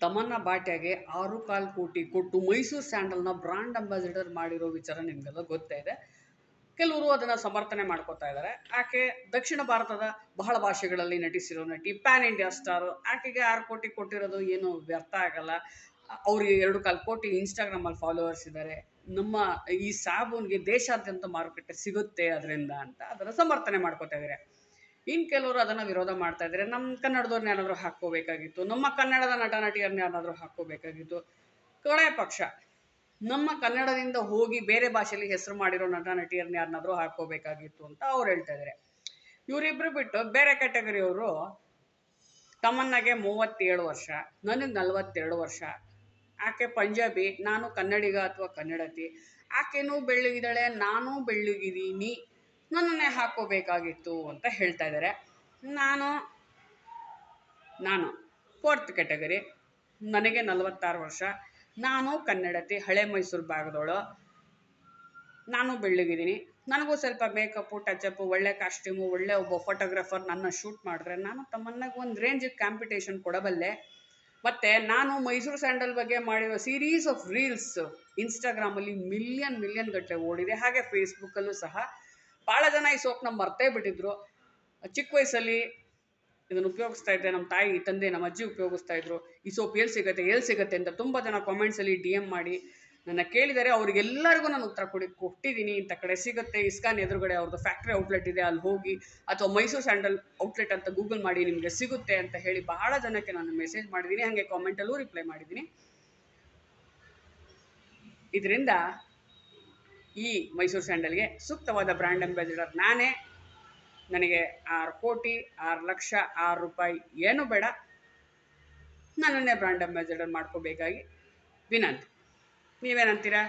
ತಮನ್ನಾ ಭಾಟಿಯಾಗೆ 6.25 ಕೋಟಿ ಕೊಟ್ಟು Mysuru ಸ್ಯಾಂಡಲ್ನ brand ambassador ಮಾಡಿರೋ ವಿಚಾರ ನಿಮಗೆಲ್ಲ ಗೊತ್ತೇ ಇದೆ. ಕೆಲವರು ಅದನ್ನು ಸಮರ್ಥನೆ ಮಾಡ್ಕೋತಾ ಇದ್ದಾರೆ. ಆಕೆ ದಕ್ಷಿಣ ಭಾರತದ ಬಹಳ ಭಾಷೆಗಳಲ್ಲಿ ನಟಿಸಿರೋ ನಟಿ, ಪ್ಯಾನ್ ಇಂಡಿಯಾ ಸ್ಟಾರು. ಆಕೆಗೆ 6 ಕೋಟಿ ಕೊಟ್ಟಿರೋದು ಏನು ವ್ಯರ್ಥ ಆಗಲ್ಲ. ಅವ್ರಿಗೆ 2.25 ಕೋಟಿ ಇನ್ಸ್ಟಾಗ್ರಾಮಲ್ಲಿ ಫಾಲೋವರ್ಸ್ ಇದ್ದಾರೆ. ನಮ್ಮ ಈ ಸಾಬೂನ್ಗೆ ದೇಶಾದ್ಯಂತ ಮಾರುಕಟ್ಟೆ ಸಿಗುತ್ತೆ ಅದರಿಂದ ಅಂತ ಅದನ್ನು ಸಮರ್ಥನೆ ಮಾಡ್ಕೋತಾ ಇದ್ದಾರೆ. ಇನ್ನು ಕೆಲವರು ಅದನ್ನು ವಿರೋಧ ಮಾಡ್ತಾ ಇದ್ದಾರೆ. ನಮ್ಮ ಕನ್ನಡದವ್ರನ್ನ ಏನಾದರೂ ಹಾಕ್ಕೋಬೇಕಾಗಿತ್ತು, ನಮ್ಮ ಕನ್ನಡದ ನಟ ನಟಿಯರನ್ನ ಯಾರಾದರೂ ಹಾಕ್ಕೋಬೇಕಾಗಿತ್ತು. ಕೊನೆಯ ಪಕ್ಷ ನಮ್ಮ ಕನ್ನಡದಿಂದ ಹೋಗಿ ಬೇರೆ ಭಾಷೆಯಲ್ಲಿ ಹೆಸರು ಮಾಡಿರೋ ನಟ ನಟಿಯರನ್ನ ಯಾರನ್ನಾದರೂ ಹಾಕ್ಕೋಬೇಕಾಗಿತ್ತು ಅಂತ ಅವ್ರು ಹೇಳ್ತಾ ಇದ್ದಾರೆ. ಇವರಿಬ್ಬರು ಬಿಟ್ಟು ಬೇರೆ ಕ್ಯಾಟಗರಿಯವರು ತಮನ್ನಾಗೆ 37 ವರ್ಷ, ನನಗೆ 42 ವರ್ಷ. ಆಕೆ ಪಂಜಾಬಿ, ನಾನು ಕನ್ನಡಿಗ ಅಥವಾ ಕನ್ನಡತಿ. ಆಕೆನೂ ಬೆಳ್ಳಗಿದ್ದಾಳೆ, ನಾನೂ ಬೆಳ್ಳಗಿದ್ದೀನಿ, ನನ್ನನ್ನೇ ಹಾಕ್ಕೋಬೇಕಾಗಿತ್ತು ಅಂತ ಹೇಳ್ತಾ ಇದ್ದಾರೆ. ನಾನು 4th ಕ್ಯಾಟಗರಿ, ನನಗೆ 46 ವರ್ಷ, ನಾನು ಕನ್ನಡತಿ, ಹಳೆ ಮೈಸೂರು ಭಾಗದವಳು, ನಾನು ಬೆಳ್ಳಗಿದ್ದೀನಿ. ನನಗೂ ಸ್ವಲ್ಪ ಮೇಕಪ್ಪು, ಟಚಪ್ಪು, ಒಳ್ಳೆ ಕಾಸ್ಟ್ಯೂಮು, ಒಳ್ಳೆ ಒಬ್ಬ ಫೋಟೋಗ್ರಾಫರ್ ನನ್ನ ಶೂಟ್ ಮಾಡಿದ್ರೆ ನಾನು ತಮ್ಮನ್ನಾಗ ಒಂದು ರೇಂಜಿಗೆ ಕಾಂಪಿಟೇಷನ್ ಕೊಡಬಲ್ಲೆ. ಮತ್ತು ನಾನು ಮೈಸೂರು ಸ್ಯಾಂಡಲ್ ಬಗ್ಗೆ ಮಾಡಿರೋ ಸೀರೀಸ್ ಆಫ್ ರೀಲ್ಸ್ ಇನ್ಸ್ಟಾಗ್ರಾಮಲ್ಲಿ ಮಿಲಿಯನ್ ಗಟ್ಟಲೆ ಓಡಿದೆ. ಹಾಗೆ ಫೇಸ್ಬುಕ್ಕಲ್ಲೂ ಸಹ ಭಾಳ ಜನ ಈ ಸೋಪ್ನ ಮರ್ತೇ ಬಿಟ್ಟಿದ್ರು. ಚಿಕ್ಕ ವಯಸ್ಸಲ್ಲಿ ಇದನ್ನು ಉಪಯೋಗಿಸ್ತಾ ಇದ್ದೆ, ನಮ್ಮ ತಾಯಿ, ತಂದೆ, ನಮ್ಮ ಅಜ್ಜಿ ಉಪಯೋಗಿಸ್ತಾ ಇದ್ರು. ಈ ಸೋಪ್ ಎಲ್ಲಿ ಸಿಗುತ್ತೆ ಅಂತ ತುಂಬ ಜನ ಕಾಮೆಂಟ್ಸಲ್ಲಿ DM ಮಾಡಿ ನನ್ನ ಕೇಳಿದರೆ. ಅವ್ರಿಗೆಲ್ಲರಿಗೂ ನಾನು ಉತ್ತರ ಕೊಟ್ಟಿದ್ದೀನಿ. ಇಂಥ ಕಡೆ ಸಿಗುತ್ತೆ, ಇಸ್ಕಾನ್ ಎದುರುಗಡೆ ಅವ್ರದ್ದು ಫ್ಯಾಕ್ಟ್ರಿ ಔಟ್ಲೆಟ್ ಇದೆ, ಅಲ್ಲಿ ಹೋಗಿ, ಅಥವಾ ಮೈಸೂರು ಸ್ಯಾಂಡಲ್ ಔಟ್ಲೆಟ್ ಅಂತ ಗೂಗಲ್ ಮಾಡಿ ನಿಮಗೆ ಸಿಗುತ್ತೆ ಅಂತ ಹೇಳಿ ಬಹಳ ಜನಕ್ಕೆ ನಾನು ಮೆಸೇಜ್ ಮಾಡಿದ್ದೀನಿ. ಹಾಗೆ ಕಾಮೆಂಟಲ್ಲೂ ರಿಪ್ಲೈ ಮಾಡಿದ್ದೀನಿ. ಇದರಿಂದ ಈ ಮೈಸೂರು ಸ್ಯಾಂಡಲ್ಗೆ ಸೂಕ್ತವಾದ ಬ್ರ್ಯಾಂಡ್ ಅಂಬಾಸಿಡರ್ ನಾನೇ. ನನಗೆ 6 ಕೋಟಿ, 6 ಲಕ್ಷ, 6 ರೂಪಾಯಿ ಏನೂ ಬೇಡ. ನನ್ನನ್ನೇ ಬ್ರ್ಯಾಂಡ್ ಅಂಬಾಸಿಡರ್ ಮಾಡ್ಕೋಬೇಕಾಗಿ ವಿನಂತಿ. ನೀವೇನಂತೀರಾ?